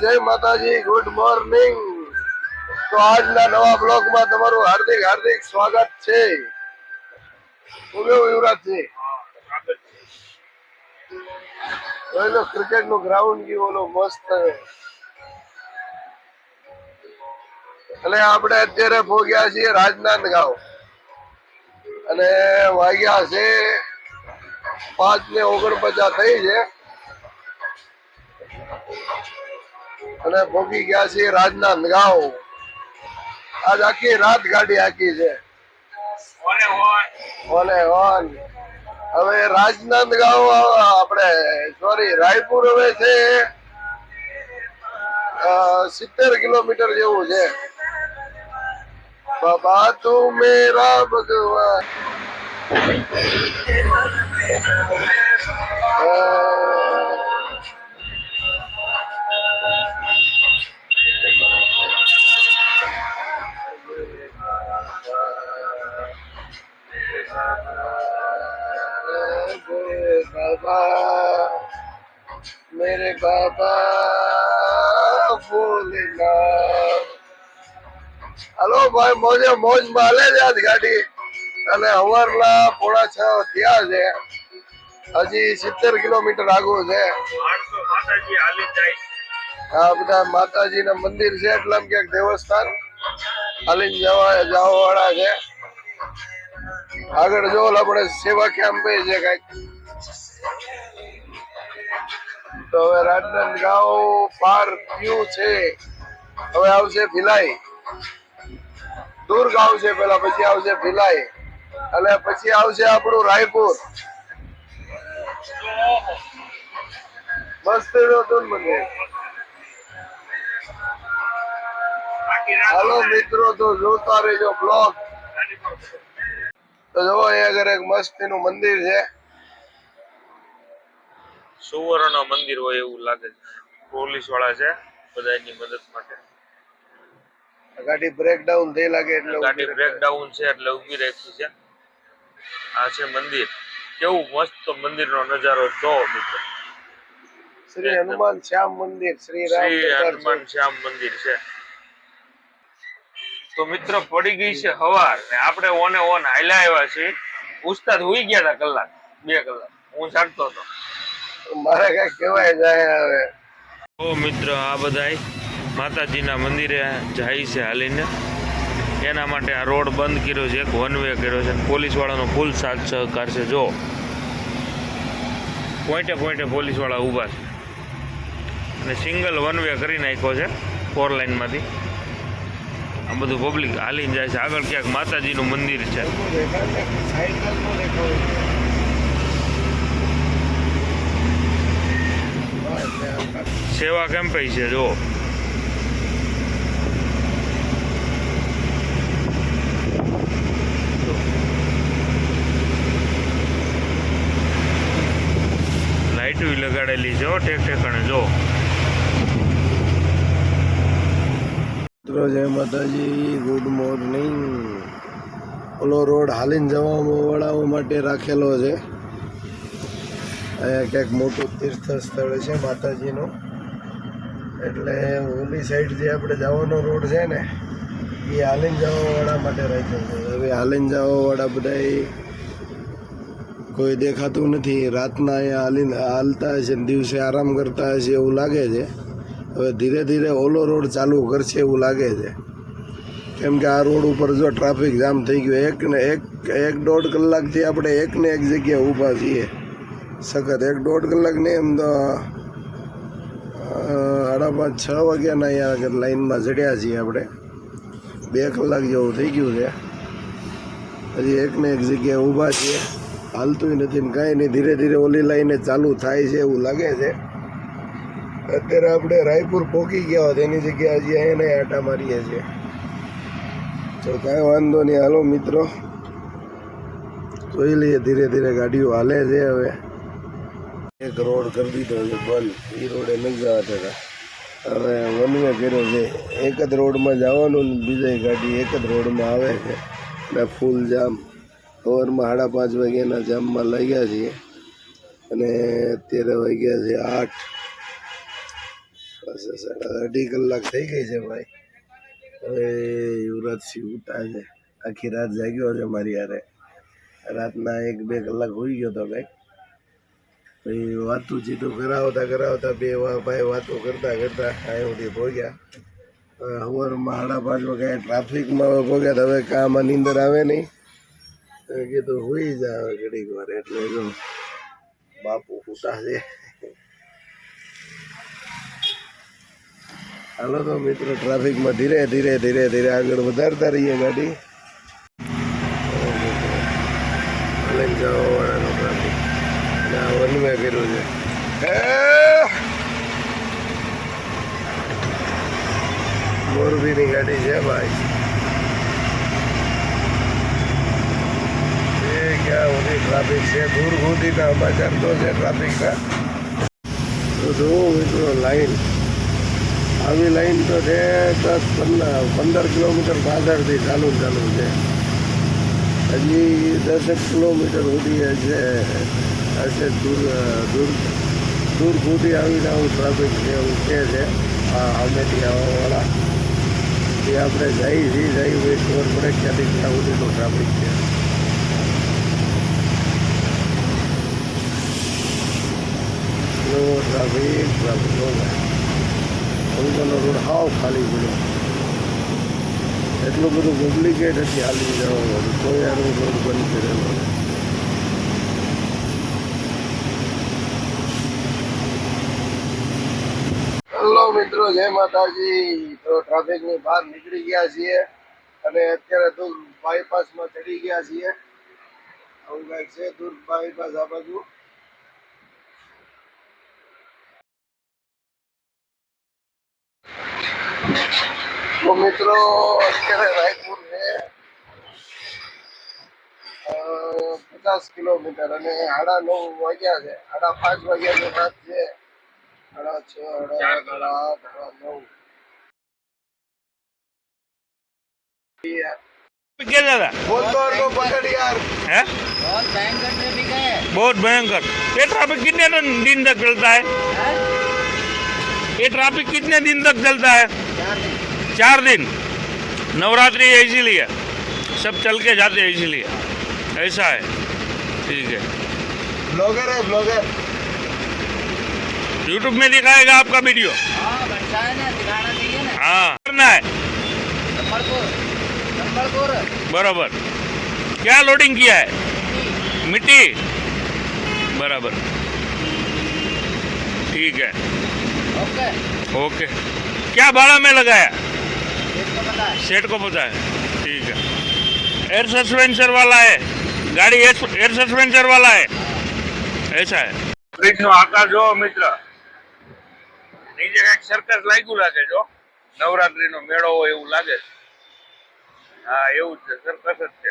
જય માતાજી, good morning. તો આજના નવા બ્લોગમાં તમારું હાર્દિક હાર્દિક સ્વાગત છે। હું કેવું યુવરાજજી? ક્રિકેટ નું ગ્રાઉન્ડ ગયું ઓલો મસ્ત છે। અને આપણે અત્યારે પહોંચ્યા છીએ રાજનાંદગાંવ અને વાગ્યા છે 5:49 થઈ છે અને પહોંચી ગયા છીએ રાજનાંદગાંવ। આજ આખી રાત ગાડી આખી છે ઓને ઓન। હવે રાજનાંદગાંવ આપણે સોરી રાયપુર હવે છે 70 કિલોમીટર જેવું છે। બાબા તું મેરા ભગવાન। बाबा मेरे बाबा भोलेनाथ। હલો ભાઈ, મોજે મોજ માં હાલે છે આજ ગાડી અને સવારના 6:45 થયા છે। હજી 70 કિલોમીટર આગળ છે। આ બધા માતાજી ના મંદિર છે એટલે આમ ક્યાંક દેવસ્થાન હાલીને જવા વાળા છે। આગળ જો આપણે સેવા કેમ્પ છે કઈક। તો હવે રાજનાંદગાંવ પાર થયું છે। હવે આવશે ભિલાઈ, દુર્ગ આવશે પેલા, પછી આવશે ભિલાઈ અને પછી આવશે આપણું રાયપુર। મસ્ત મંદિર। હાલો મિત્રો, તો જોતા રહેજો બ્લોગ। તો જો અહીંયા આગળ એક મસ્તીનું મંદિર છે। સુવર્ણ મંદિર હોય એવું લાગે છે। પોલીસ વાળા છે બધાની મદદ માટે। ગાડી બ્રેકડાઉન થઈ લાગે એટલે ગાડી બ્રેકડાઉન છે એટલે ઊભી રાખી છે। આ છે મંદિર। કેવું મસ્ત મંદિરનો નજારો જો મિત્રો। શ્રી હનુમાન શ્યામ મંદિર, શ્રી હનુમાન શ્યામ મંદિર છે। તો મિત્ર પડી ગઈ છે હવાર ને આપણે ઓને ઓન હાલ્યા આવ્યા છીએ। ઉસ્તાદ હુઈ ગયા હતા કલાક 2 કલાક, હું જાગતો હતો। મારે કઈ કહેવાય જાય હવે। ઓ મિત્ર, આ બધાય માતાજીના મંદિરે જાય છે હાલીને। એના માટે આ રોડ બંધ કર્યો છે, એક વન વે કર્યો છે। પોલીસ વાળાનો ફૂલ સાથ સહકાર છે। જો પોઈન્ટે પોઈન્ટે પોલીસ વાળા ઊભા છે અને સિંગલ વન વે કરી નાખ્યો છે 4 લાઈનમાંથી। આ બધું પબ્લિક હાલીને જાય છે। આગળ ક્યાંક માતાજીનું મંદિર છે। સેવા કેમ્પ છે જો। લાઈટ લગાડેલી છે ઠેક ઠેકાણે જો। જય માતાજી, ગુડ મોર્નિંગ। ઓલો રોડ હાલીને જવા વાળાઓ માટે રાખેલો છે। અહીંયા ક્યાંક મોટું તીર્થ સ્થળ છે માતાજીનું, એટલે ઓલી સાઈડ જે આપણે જવાનો રોડ છે ને એ હાલીને જવા વાળા માટે રાખ્યો છે। હવે હાલીને જવા વાળા બધા કોઈ દેખાતું નથી। રાતના અહીંયા હાલીને હાલતા હશે ને દિવસે આરામ કરતા હશે એવું લાગે છે। હવે ધીરે ધીરે ઓલો રોડ ચાલુ કરશે એવું લાગે છે, કેમ કે આ રોડ ઉપર જો ટ્રાફિક જામ થઈ ગયો। એક દોઢ કલાકથી આપણે એકને એક જગ્યાએ ઊભા છીએ સખત। 1.5 કલાક નહીં, એમ તો 5:30-6 વાગ્યાના અહીંયા આગળ લાઈનમાં ચડ્યા છીએ આપણે। 2 કલાક જેવું થઈ ગયું છે। હજી એકને એક જગ્યાએ ઊભા છીએ, હાલતું નથી ને કાંઈ નહીં। ધીરે ધીરે ઓલી લાઈને ચાલુ થાય છે એવું લાગે છે। અત્યારે આપણે રાયપુર પહોંચી ગયા હોત એની જગ્યાએ હજી અહીંયા આટા મારીએ છીએ। તો કાંઈ વાંધો નહીં, હાલો મિત્રો જોઈ લઈએ ધીરે ધીરે ગાડીઓ હાલે છે। હવે એક રોડ કરી દીધો છે બંધ, એ રોડે નથી જવા દેતા। હવે વન વે કર્યો છે। એક જ રોડમાં જવાનું ને બીજા ગાડી એક જ રોડમાં આવે છે ને ફૂલ જામ। સવારમાં 5:30 વાગ્યાના જામમાં લાગ્યા છીએ અને અત્યારે વાગ્યા છે 8। બસ 2.5 કલાક થઈ ગઈ છે ભાઈ. હવે યુવરાજસિંહ ઉઠા છે. આખી રાત જાગ્યો છે મારી યારે. રાતના 1-2 કલાક હોઈ ગયો તો કંઈક. પછી વાતું ચીતું કરાવતા બે ભાઈ વાતો કરતા અહીં સુધી પહોંચ્યા. સવારમાં 5:30 વાગે ટ્રાફિકમાં પહોંચ્યા તો હવે કામાં નીંદર આવે નહીં. કીધું હોઈ જા હવે ઘડીક વાર. એટલે જો બાપુ ઉઠા છે. હાલો તો મિત્રો, ટ્રાફિકમાં ધીરે ધીરે આગળ વધારતા રહીએ ગાડી. લઈને જવાવાળાનો ટ્રાફિક વન વે કર્યું છે. મોરબીની ગાડી છે ભાઈ. એ ક્યાં સુધી ટ્રાફિક છે, દૂર સુધીના સમાચાર તો છે ટ્રાફિકના. તો જુઓ મિત્રો, લાઈન આવી લાઈન તો છે 10-15 કિલોમીટર પાછળથી ચાલુ છે. હજી 10 કિલોમીટર સુધી હશે દૂર સુધી આવીને આવું ટ્રાફિક છે એવું કહે છે. અમેથી આવવાવાળા એ આપણે જઈએ ખબર પડે ક્યાંથી ક્યાં સુધીનું ટ્રાફિક છે. ટ્રાફિક અંગનો રોડ હાવ ખાલી પડ્યો. એટલું બધું ડુપ્લિકેટ હતી હાલી જવાનું. કોઈ આ રોડ બંધ કરેલો. હેલો મિત્રો, જય માતાજી. તો ટ્રાફિકની બહાર નીકળી ગયા છીએ અને અત્યારે દુર્ગ બાયપાસમાં ચડી ગયા છીએ. આવું કંઈક છે દુર્ગ બાયપાસ આ બાજુ. તો મિત્રો, અત્યારે રાયપુર છે 50 કિલોમીટર અને 9:30 વાગ્યા છે. 5:30 વાગ્યાનો રાત છે. 6:30, 8:30, 9. क्या दादा को पकड़ यार. है बहुत भयंकर ट्रैफिक है। बहुत भयंकर. ये ट्रैफिक कितने दिन तक चलता है? ये ट्रैफिक कितने दिन तक चलता है? 4 दिन. नवरात्रि है इसीलिए सब चल के जाते हैं, इसीलिए ऐसा है. ठीक है. ब्लॉगर है, ब्लॉगर. यूट्यूब में दिखाएगा आपका वीडियो. हाँ बच्चा है ना, दिखाना चाहिए ना। हाँ करना है नंबर बराबर. क्या लोडिंग किया है? मिट्टी. बराबर. ठीक है. Okay okay. क्या भाड़ा में लगाया? इसको पता है। सेट को पता है. ठीक है. एयर सस्पेंसर वाला है गाड़ी. एयर सस्पेंसर वाला है. ऐसा है. બ્રિજનો આકાર જો મિત્ર, નીચે કઈક સર્કસ લાગ્યું લાગે. જો નવરાત્રીનો મેળો હોય એવું લાગે. હા એવું જ છે, સર્કસ જ છે.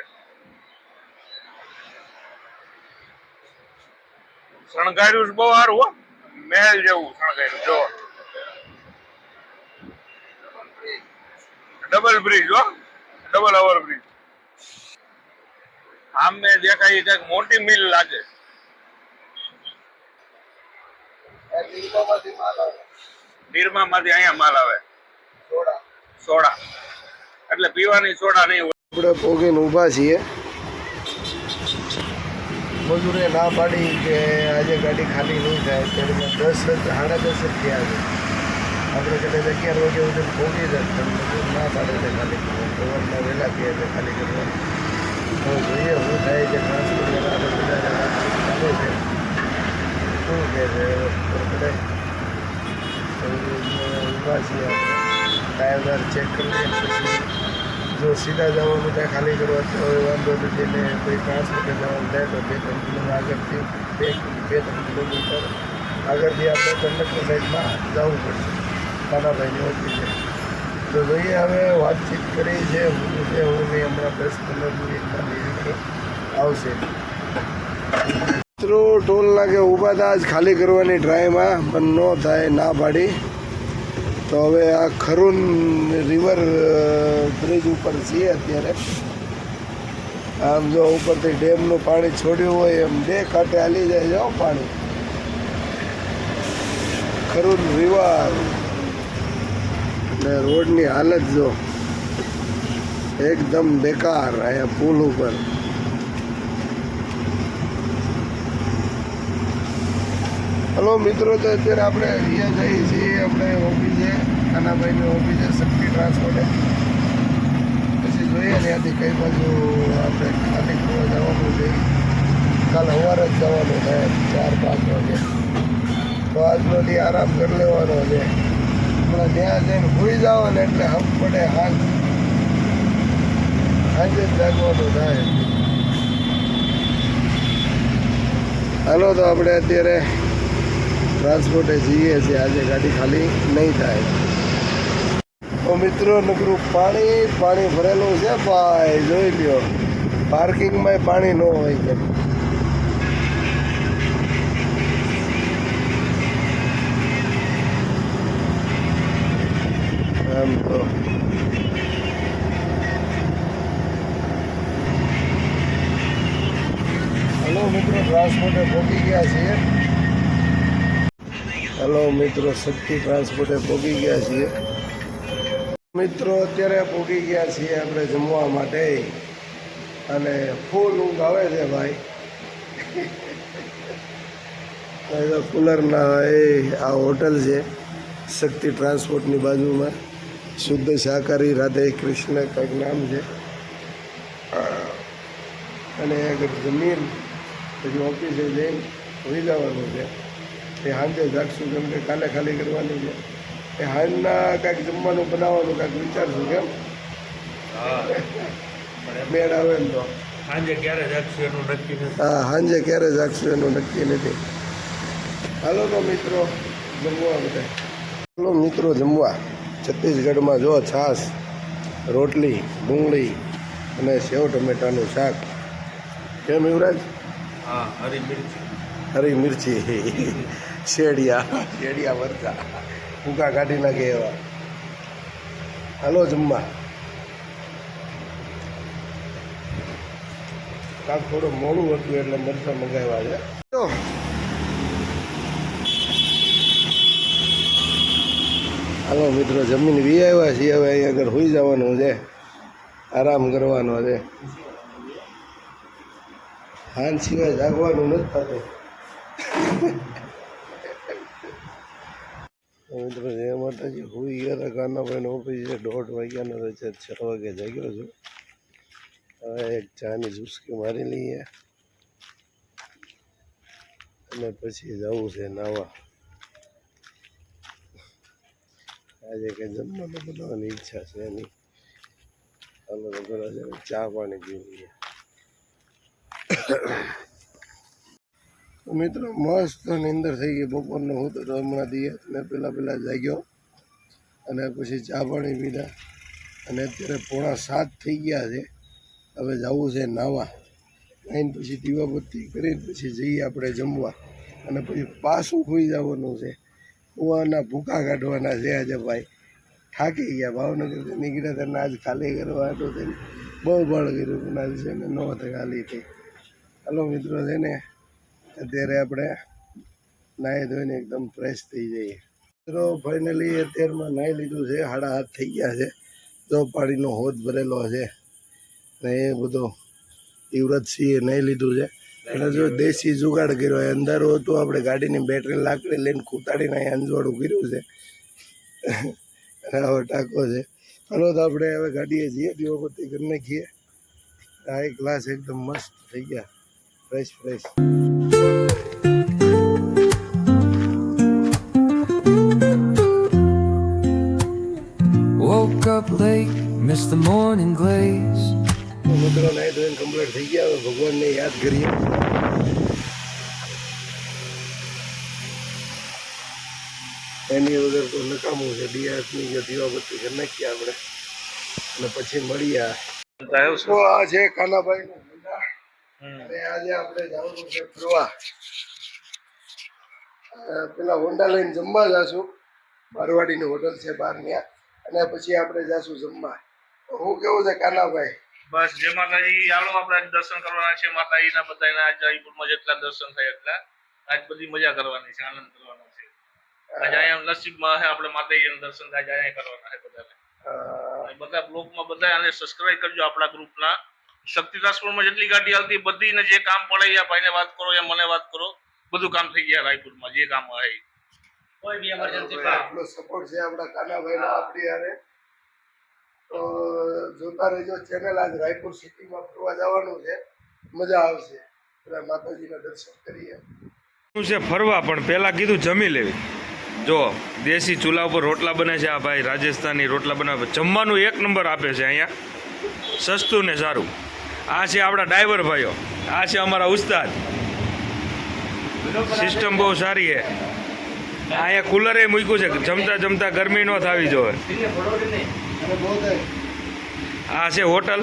શણગાર્યું બહુ સારું હો, મહેલ જેવું શણગાર્યું. જો ડબલ બ્રિજ હો, ડબલ ઓવર બ્રિજ. સામે દેખાય કઈક મોટી મિલ લાગે. નિરમામાંથી અહીંયા માલ આવે. સોડા એટલે પીવાની સોડા નહીં હોય. આપણે પોગીને ઊભા છીએ. મજૂરે ના પાડી કે આજે ગાડી ખાલી નહીં થાય. ત્યારે 10-10:30 થયા છે. આપણે કદાચ 11 વાગે સુધી પહોંચી જાય પણ મજૂર ના પાડે છે ખાલી કરવા. સવારના વહેલા કહે છે ખાલી કરવા. તો જોઈએ શું થાય છે. ટ્રાન્સપોર્ટ આપણે બધા ચાલે છે. શું કહે છે બધા ઊભા છીએ. ટાયર ચેક કરી લઈએ. પછી જો સીધા જવાનું ત્યાં ખાલી કરવા તો વાંધો નથી. ને કોઈ ટ્રાન્સપોર્ટે જવાનું થાય તો 2-3 કિલોમીટર આગળથી 2-3 કિલોમીટર આગળથી આપણે કંડક્ટર સાઈડમાં જવું પડશે. કાનાભાઈની ઓફિસે. તો જોઈએ હવે વાતચીત કરી છે. હું છે હું નહીં, હમણાં 10-15 મિનિટમાં ડિલિવરી આવશે. મિત્રો ટોલ નાકે ઊભા હતા આજ ખાલી કરવાની ટ્રાયમાં, પણ ન થાય, ના પાડી. તો હવે આ ખરુન રિવર બ્રિજ ઉપર છીએ અત્યારે. આમ જો ઉપરથી ડેમનું પાણી છોડ્યું હોય એમ 2 કાંઠે હાલી જાય છે પાણી. ખરુન રિવર અને રોડની હાલત જો એકદમ બેકાર અહીંયા પુલ ઉપર. હલો મિત્રો, તો અત્યારે આપણે અહીંયા જઈએ છીએ આપણે ઓફિસે, કાનાભાઈની ઓફિસે શક્તિ ટ્રાન્સપોર્ટે. પછી જોઈએ ને ત્યાંથી કઈ બાજુ આપણે ખાલી કરવા જવાનું છે. કાલ સવારે જ જવાનું છે 4-5 વાગે. તો આજનો દી આરામ કરી લેવાનો છે. હમણાં ત્યાં જઈને ભૂઈ જાઓ ને એટલે હમ પડે સાંજે જ જાગવાનું થાય. હાલો તો આપણે અત્યારે ટ્રાન્સપોર્ટે જઈએ છીએ. આજે ગાડી ખાલી નહીં થાય. તો મિત્રો, નકરું પાણી ભરેલું છે ભાઈ, જોઈ લ્યો. પાર્કિંગમાં પાણી ન હોય કે આમ તો હલો મિત્રો, ટ્રાન્સપોર્ટે પહોંચી ગયા છીએ. હલો મિત્રો, શક્તિ ટ્રાન્સપોર્ટે પહોંચી ગયા છીએ. મિત્રો, અત્યારે પહોંચી ગયા છીએ આપણે જમવા માટે. અને ફૂલ ઊંઘ આવે છે ભાઈ. કુલરના આ હોટલ છે શક્તિ ટ્રાન્સપોર્ટની બાજુમાં. શુદ્ધ શાકાહારી રાધે કૃષ્ણ કંઈક નામ છે. અને આગળ જમીન પછી ઓફિસે જઈને હોઈ જવાનું છે. એ સાંજે જાગશું, કેમ કે કાલે ખાલી કરવાની છે. એ હાલના કાંઈક જમવાનું બનાવવાનું કાંઈક વિચારશું. કેમ મેળ આવે ને તો સાંજે ક્યારે જાગશું એનું નક્કી નથી. હા, સાંજે ક્યારે જાગશું એનું નક્કી નથી. હાલો તો મિત્રો જમવા બધા. હાલો મિત્રો જમવા. છત્તીસગઢમાં જો છાશ, રોટલી, ડુંગળી અને સેવ ટમેટાનું શાક. કેમ યુવરાજ? હા, હરી મિર્ચી. હરી મિર્ચી, શેડિયા મરચા, ભૂકા કાઢી નાખે એવા. હાલો જમવા. કાંક થોડું મોડું હતું એટલે મરચાં મંગાવ્યા છે. તો હાલો મિત્રો, જમીન વી આવ્યા છીએ. હવે અહીં આગળ હોઈ જવાનું છે, આરામ કરવાનો છે. હાન સિવાય જાગવાનું નથી થતું. મિત્રો, જે માતાજી હોઈ ગયા હતા કાનાભાઈનો ઓફિસે 1:30 વાગ્યાનો છે. 6 વાગે જાગ્યો છું. હવે એક ચાની ચૂસકી મારી લઈએ અને પછી જવું છે નાવા. આજે કંઈ જમવાનું બનાવવાની ઈચ્છા છે નહીં. ચાલો તો પેલા છે ચા પાણી પીવું. મિત્રો, મસ્ત નીંદર થઈ ગઈ. બપોરનો હું તો હમણાં દઈએ ને પેલા જાગ્યો અને પછી ચા પાણી પીધા. અને અત્યારે 6:45 થઈ ગયા છે. હવે જવું છે નાવા. આવીને પછી દીવાબત્તી કરીને પછી જઈએ આપણે જમવા. અને પછી પાછું સૂઈ જવાનું છે. કૂવાના ભૂકા કાઢવાના છે આજે ભાઈ. થાકી ગયા. ભાવનગરથી નીકળ્યા તેને આજ ખાલી કરવા હતું તેને બહુ બળ કર્યું પણ આજ છે ને ન ખાલી થઈ. હાલો મિત્રો, છે ને અત્યારે આપણે નાહી ધોઈને એકદમ ફ્રેશ થઈ જઈએ. મિત્રો, ફાઇનલી અત્યારમાં નાહી લીધું છે. 7:30 થઈ ગયા છે. તો પાણીનો હોદ ભરેલો છે ને એ બધો યુવરાજસિંહે નહીં લીધું છે. એટલે જો દેશી જુગાડ કર્યો. એ અંધારું હતું, આપણે ગાડીની બેટરી લાકડી લઈને ખૂતાડીને અહીં અંજવાળું કર્યું છે. આવો ટાંકો છે. હાલો તો આપણે હવે ગાડીએ જઈએ, દીવાબત્તી કરી નાખીએ. આ એક ગ્લાસ એકદમ મસ્ત થઈ ગયા, fresh. Woke up late, missed the morning glaze. મિત્રો, નાઈ ધોઈને કમ્પ્લીટ થઈ ગયા. હવે ભગવાનને યાદ કરીએ. એની વગર તો નકામું છે. દિયાસની જે દીવાબત્તી કરી નાખીએ આપણે અને પછી મળીએ. તો આ છે કાનાભાઈનું મંડા. અને આજે આપણે જવાનું છે ફરવા. પેલા હોન્ડા લઈને જમવા જશું. મારવાડીની હોટલ છે બહાર ત્યાં. અને પછી આપણે જશું જમવા. તો હું કેવું છે કાનાભાઈ? બસ જય માતાજી. આવો આપણે દર્શન કરવાના છે માતાજીના. બધાના આજ જયપુરમાં જેટલા દર્શન થાય એટલા આજ બધી મજા કરવાની છે, આનંદ કરવાનો છે. આજે અહીંયા નસીબમાં છે આપણે માતાજીના દર્શન આજે અહીંયા કરવાના છે બધાને. અને બધા બ્લોગમાં બધા આને સબસ્ક્રાઇબ કરજો આપણા ગ્રુપના. શક્તિ ટ્રાન્સપોર્ટમાં જેટલી ગાડી આવતી બધીને જે કામ પડે યા ભાઈને વાત કરો યા મને વાત કરો, બધું કામ થઈ ગયા રાયપુરમાં જે કામ હોય એ. કોઈ બી ઇમરજન્સી આટલો સપોર્ટ છે આપણા કાનાભાઈનો આપણી હારે. તો જોતા રહેજો ચેનલ. આજ રાયપુર સિટીમાં ફરવા જવાનું છે, મજા આવશે. બધા માતાજીના દર્શન કરીએ. શું છે ફરવા, પણ પહેલાં કીધું જમી લેવી. જો દેશી ચૂલા ઉપર રોટલા બને છે આ ભાઈ, રાજસ્થાની રોટલા બનાવે. જમવાનું એક નંબર આપે છે અહીંયા, સસ્તું ને સારું. આ છે આપણા ડ્રાઈવર ભાઈઓ, આ છે અમારા ઉસ્તાદ. સિસ્ટમ બહુ સારી છે. અહીંયા કુલરે મૂક્યું છે, જમતા જમતા ગરમી ન થવી જોઈએ. આ છે હોટલ,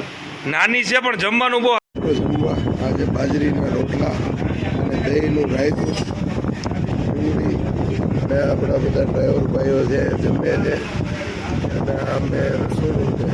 નાની છે પણ જમવાનું બહુ. જમવા આજે બાજરીના રોટલા અને દહીંનું રાયતું, ડુંગળી અને આપણા બધા ડ્રાઈવર ભાઈઓ છે જમે છે. અને અમે રસોડું છે.